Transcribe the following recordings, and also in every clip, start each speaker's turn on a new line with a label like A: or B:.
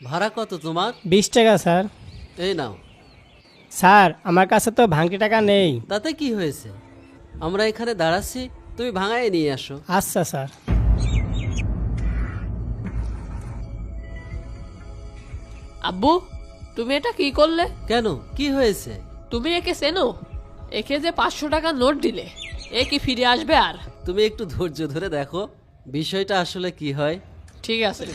A: ভাড়া কত তোমার?
B: 20 টাকা স্যার।
A: এই নাও।
B: স্যার আমার কাছে তো ভাঙতি টাকা নেই।
A: তাতে কি হয়েছে? আমরা এখানে দাঁড়াচ্ছি, তুমি ভাঙায় নিয়ে আসো।
B: আচ্ছা স্যার।
C: আব্বু, তুমি এটা কি করলে?
A: কেন, কি হয়েছে?
C: তুমি একে চেনো? একে যে 500 টাকার নোট দিলে, এ কি ফিরে আসবে আর?
A: তুমি একটু ধৈর্য ধরে দেখো বিষয়টা আসলে কি হয়।
C: ঠিক আছে।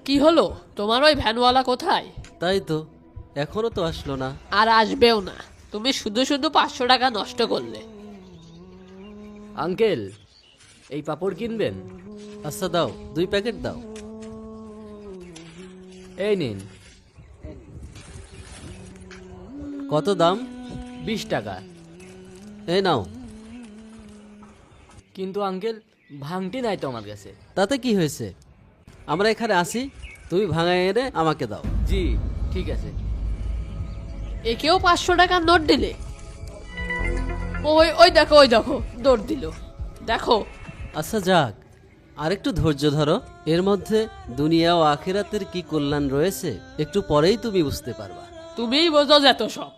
C: কি হলো, তোমার ওই ভ্যানওয়ালা কোথায়?
A: তাই তো, এখনো তো আসলো না।
C: আর আসবেও না। তুমি শুধু শুধু 500 টাকা নষ্ট করলে।
D: আঙ্কেল, এই পাপড় কিনবেন?
A: আচ্ছা দাও, 2 প্যাকেট দাও।
D: এই নিন।
A: কত দাম?
D: 20 টাকা।
A: এই নাও।
D: কিন্তু আঙ্কেল, ভাঙটি নাই তো আমার কাছে।
A: তাতে কি হয়েছে? আমরা এখানে আসি, তুমি ভাঙায় এনে আমাকে দাও।
D: জি ঠিক আছে।
C: একেও 500 টাকার নোট দিলে? ওই ওই দেখো, ওই দেখো, দৌড় দিল। দেখো।
A: আচ্ছা যাক, আরেকটু ধৈর্য ধরো। এর মধ্যে দুনিয়া ও আখিরাতের কি কল্যাণ রয়েছে একটু পরেই তুমি বুঝতে পারবা।
C: তুমিই বোঝো যত সব।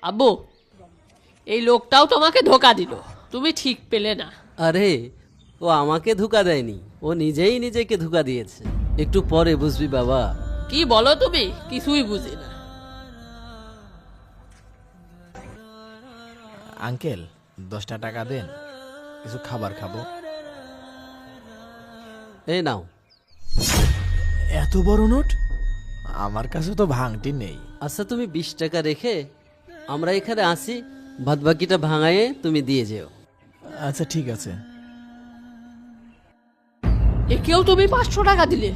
C: আব্বু, এই লোকটাও তোমাকে ধোকা দিল, তুমি ঠিক পেলে না।
A: আরে, ও আমাকে ধোঁকা দেয়নি, ও নিজেই নিজেকে ধোঁকা দিয়েছে। একটু পরে বুঝবি বাবা।
C: কি বলো তুমি? কিছুই বুঝি না।
E: আঙ্কেল 10টা টাকা দেন, কিছু খাবার খাবো।
A: এই নাও।
E: এত বড় নোট? আমার কাছে তো ভাঙটি নেই।
A: আচ্ছা তুমি 20 টাকা রেখে আমরা এখানে আসি, বাদ বাকিটা ভাঙায়ে তুমি দিয়ে যেও।
E: আচ্ছা ঠিক আছে।
C: একেও তুমি 500 টাকা দিলে?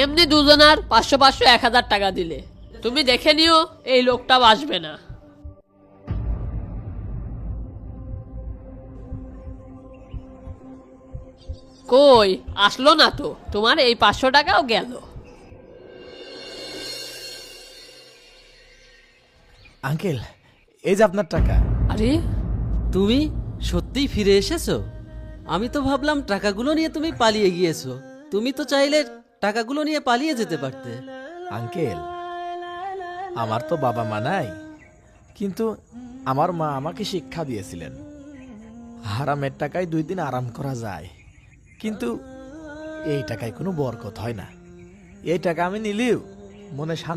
C: এমনি দুজনার 500 500 1000 টাকা দিলে। তুমি দেখে নিও, এই লোকটা আসবে না। কই আসলো না তো, তোমার এই 500 টাকাও গেল।
E: আঙ্কেল, এই যে আপনার টাকা।
C: আরে,
A: তুমি সত্যিই ফিরে এসেছো? আমি তো ভাবলাম টাকাগুলো নিয়ে তুমি পালিয়ে গিয়েছো। তুমি তো চাইলে টাকাগুলো নিয়ে পালিয়ে যেতে পারতে।
E: আঙ্কেল, আমার তো বাবা মা নাই, কিন্তু আমার মা আমাকে শিক্ষা দিয়েছিলেন হারামের টাকায় 2 দিন আরাম করা যায়, কিন্তু এই টাকায় কোনো বরকত হয় না। এই টাকা আমি নিলেও মনে শান্তি